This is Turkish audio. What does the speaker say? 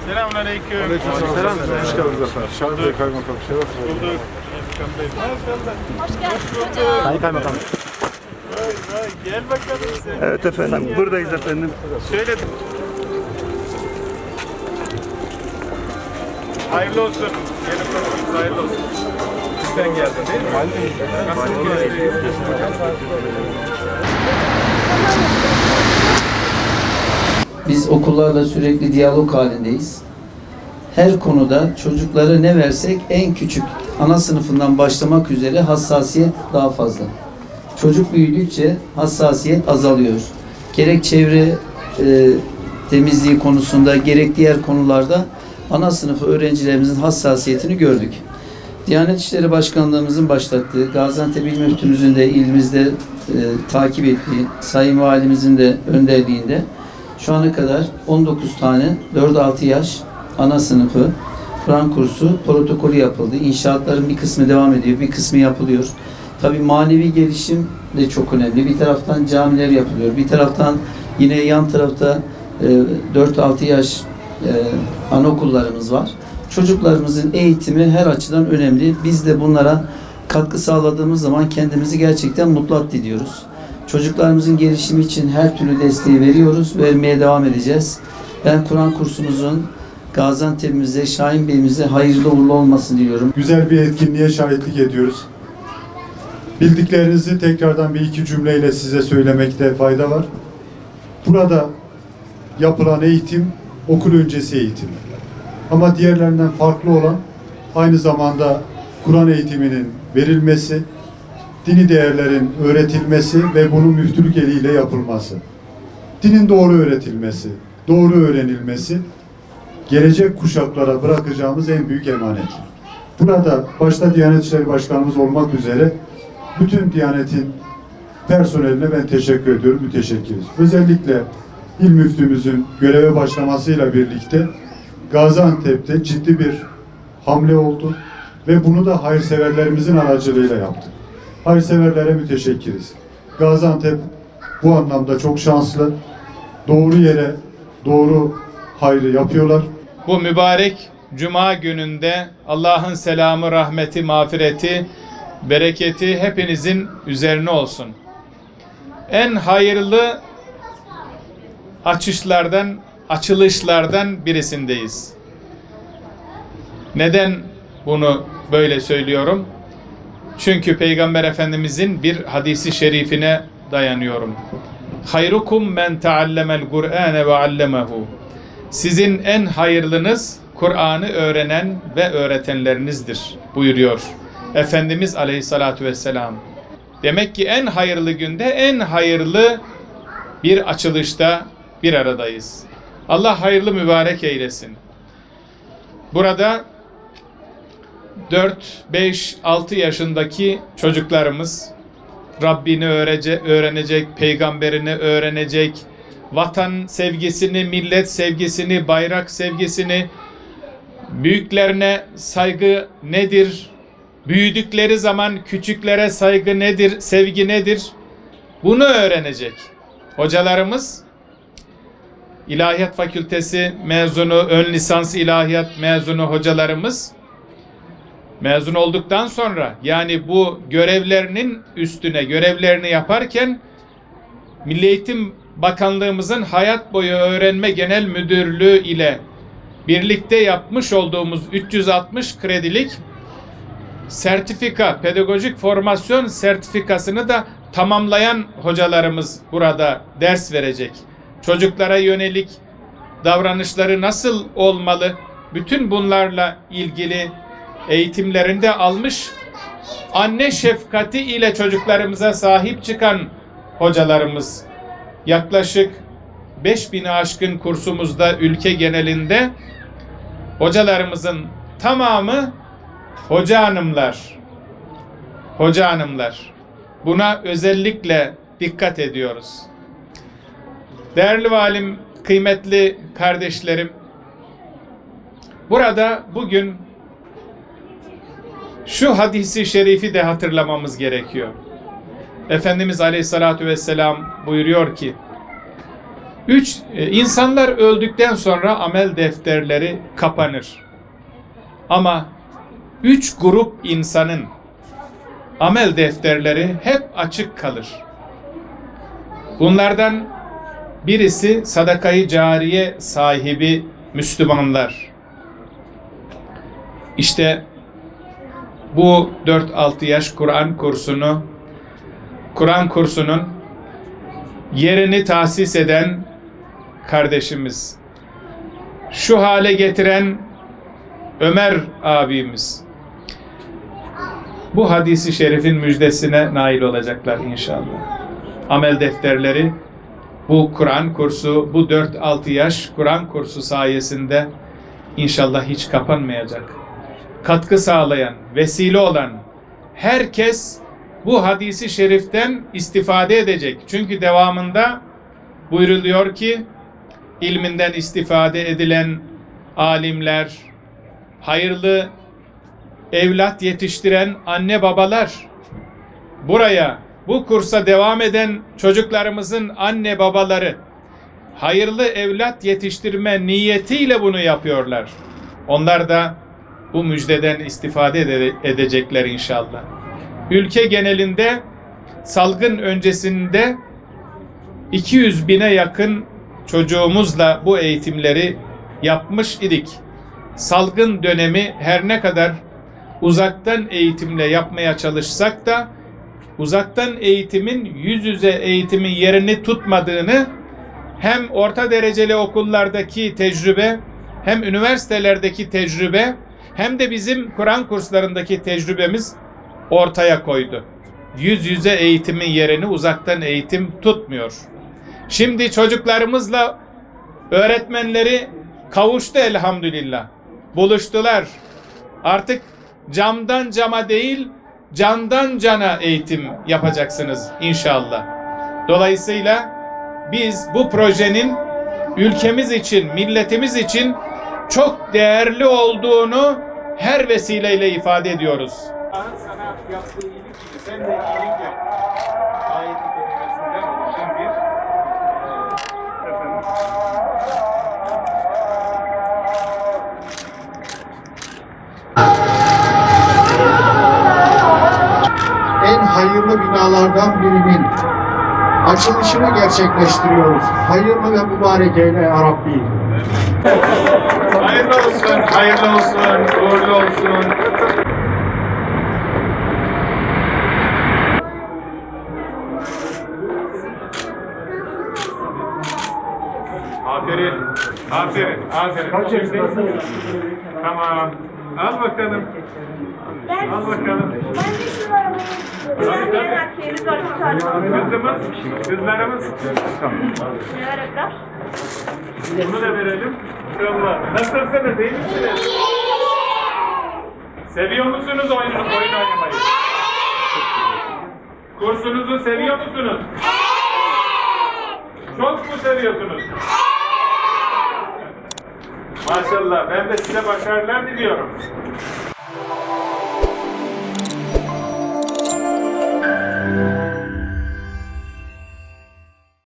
Selamünaleyküm. Aleykümselam. Hoş geldiniz efendim. Şahin Bey Kaymakam. Şeref bulduk. Hoş geldiniz hocam. Sayın Kaymakam. Vay, gel bakalım sen. Evet efendim. Buradayız efendim. Şöyle. Hayırlı olsun. Gelin bakalım. Hayırlı olsun. Bizden geldin değil mi? Nasıl geçti? Biz okullarla sürekli diyalog halindeyiz. Her konuda çocuklara ne versek en küçük ana sınıfından başlamak üzere hassasiyet daha fazla. Çocuk büyüdükçe hassasiyet azalıyor. Gerek çevre temizliği konusunda gerek diğer konularda ana sınıfı öğrencilerimizin hassasiyetini gördük. Diyanet İşleri Başkanlığımızın başlattığı, Gaziantep İl Müftümüzün de ilimizde takip ettiği, Sayın Valimizin de önderliğinde şu ana kadar 19 tane 4-6 yaş ana sınıfı Kur'an kursu protokolü yapıldı. İnşaatların bir kısmı devam ediyor, bir kısmı yapılıyor. Tabii manevi gelişim de çok önemli. Bir taraftan camiler yapılıyor, bir taraftan yine yan tarafta 4-6 yaş anaokullarımız var. Çocuklarımızın eğitimi her açıdan önemli. Biz de bunlara katkı sağladığımız zaman kendimizi gerçekten mutlu addediyoruz. Çocuklarımızın gelişimi için her türlü desteği veriyoruz, vermeye devam edeceğiz. Ben Kur'an kursumuzun Gaziantep'imize, Şahin Bey'imize hayırlı uğurlu olmasını diliyorum. Güzel bir etkinliğe şahitlik ediyoruz. Bildiklerinizi tekrardan bir iki cümleyle size söylemekte fayda var. Burada yapılan eğitim okul öncesi eğitim. Ama diğerlerinden farklı olan aynı zamanda Kur'an eğitiminin verilmesi, dini değerlerin öğretilmesi ve bunun müftülük eliyle yapılması. Dinin doğru öğretilmesi, doğru öğrenilmesi gelecek kuşaklara bırakacağımız en büyük emanet. Burada başta Diyanet İşleri Başkanımız olmak üzere bütün Diyanet'in personeline ben teşekkür ediyorum, müteşekkiriz. Özellikle İl Müftümüzün göreve başlamasıyla birlikte Gaziantep'te ciddi bir hamle oldu ve bunu da hayırseverlerimizin aracılığıyla yaptık. Hayırseverlere müteşekkiriz. Gaziantep bu anlamda çok şanslı. Doğru yere doğru hayrı yapıyorlar. Bu mübarek Cuma gününde Allah'ın selamı, rahmeti, mağfireti, bereketi hepinizin üzerine olsun. En hayırlı açılışlardan birisindeyiz. Neden bunu böyle söylüyorum? Çünkü Peygamber Efendimizin bir hadisi şerifine dayanıyorum. Hayrukum men taallemel Kur'ane ve allemehu. Sizin en hayırlınız Kur'an'ı öğrenen ve öğretenlerinizdir buyuruyor Efendimiz Aleyhissalatu vesselam. Demek ki en hayırlı günde, en hayırlı bir açılışta bir aradayız. Allah hayırlı mübarek eylesin. Burada 4, 5, 6 yaşındaki çocuklarımız Rabbini öğrenecek, peygamberini öğrenecek, vatan sevgisini, millet sevgisini, bayrak sevgisini, büyüklerine saygı nedir, büyüdükleri zaman küçüklere saygı nedir, sevgi nedir, bunu öğrenecek. Hocalarımız, İlahiyat Fakültesi mezunu, ön lisans ilahiyat mezunu hocalarımız, mezun olduktan sonra yani bu görevlerinin üstüne görevlerini yaparken Milli Eğitim Bakanlığımızın Hayat Boyu Öğrenme Genel Müdürlüğü ile birlikte yapmış olduğumuz 360 kredilik sertifika, pedagojik formasyon sertifikasını da tamamlayan hocalarımız burada ders verecek. Çocuklara yönelik davranışları nasıl olmalı? Bütün bunlarla ilgili eğitimlerinde almış, anne şefkati ile çocuklarımıza sahip çıkan hocalarımız. Yaklaşık 5000'i aşkın kursumuzda ülke genelinde hocalarımızın tamamı hoca hanımlar. Hoca hanımlar. Buna özellikle dikkat ediyoruz. Değerli valim, kıymetli kardeşlerim, burada bugün şu hadisi şerifi de hatırlamamız gerekiyor. Efendimiz Aleyhisselatü Vesselam buyuruyor ki, İnsanlar öldükten sonra amel defterleri kapanır. Ama 3 grup insanın amel defterleri hep açık kalır. Bunlardan birisi sadakayı cariye sahibi Müslümanlar. İşte bu 4-6 yaş Kur'an kursunun yerini tahsis eden kardeşimiz, şu hale getiren Ömer abimiz, bu hadisi şerifin müjdesine nail olacaklar inşallah. Amel defterleri bu Kur'an kursu, bu 4-6 yaş Kur'an kursu sayesinde inşallah hiç kapanmayacak. Katkı sağlayan, vesile olan herkes bu hadisi şeriften istifade edecek. Çünkü devamında buyruluyor ki ilminden istifade edilen alimler, hayırlı evlat yetiştiren anne babalar, bu kursa devam eden çocuklarımızın anne babaları hayırlı evlat yetiştirme niyetiyle bunu yapıyorlar. Onlar da bu müjdeden istifade edecekler inşallah. Ülke genelinde salgın öncesinde 200 bine yakın çocuğumuzla bu eğitimleri yapmış idik. Salgın dönemi her ne kadar uzaktan eğitimle yapmaya çalışsak da uzaktan eğitimin yüz yüze eğitimin yerini tutmadığını hem orta dereceli okullardaki tecrübe, hem üniversitelerdeki tecrübe, hem de bizim Kur'an kurslarındaki tecrübemiz ortaya koydu. Yüz yüze eğitimin yerini uzaktan eğitim tutmuyor. Şimdi çocuklarımızla öğretmenleri kavuştu elhamdülillah. Buluştular. Artık camdan cama değil, candan cana eğitim yapacaksınız inşallah. Dolayısıyla biz bu projenin ülkemiz için, milletimiz için çok değerli olduğunu her vesileyle ifade ediyoruz. Sana yaptığı iyilik gibi sen de iyilik yap. Ayet-i kerimesinden oluşan bir en hayırlı binalardan birinin açılışını gerçekleştiriyoruz. Hayırlı ve mübarek eyle ya Rabbi. Hayırlı olsun, hayırlı olsun, uğurlu olsun. Aferin, aferin, aferin. Tamam. Al bakalım. Al bakalım. Kızımız, kızlarımız. Bunu da verelim. İnşallah. Nasılsınız, iyi misiniz? Seviyor musunuz oyun oynamayı? Kursunuzu seviyor musunuz? Çok mu seviyorsunuz? Maşallah. Ben de size başarılar diliyorum.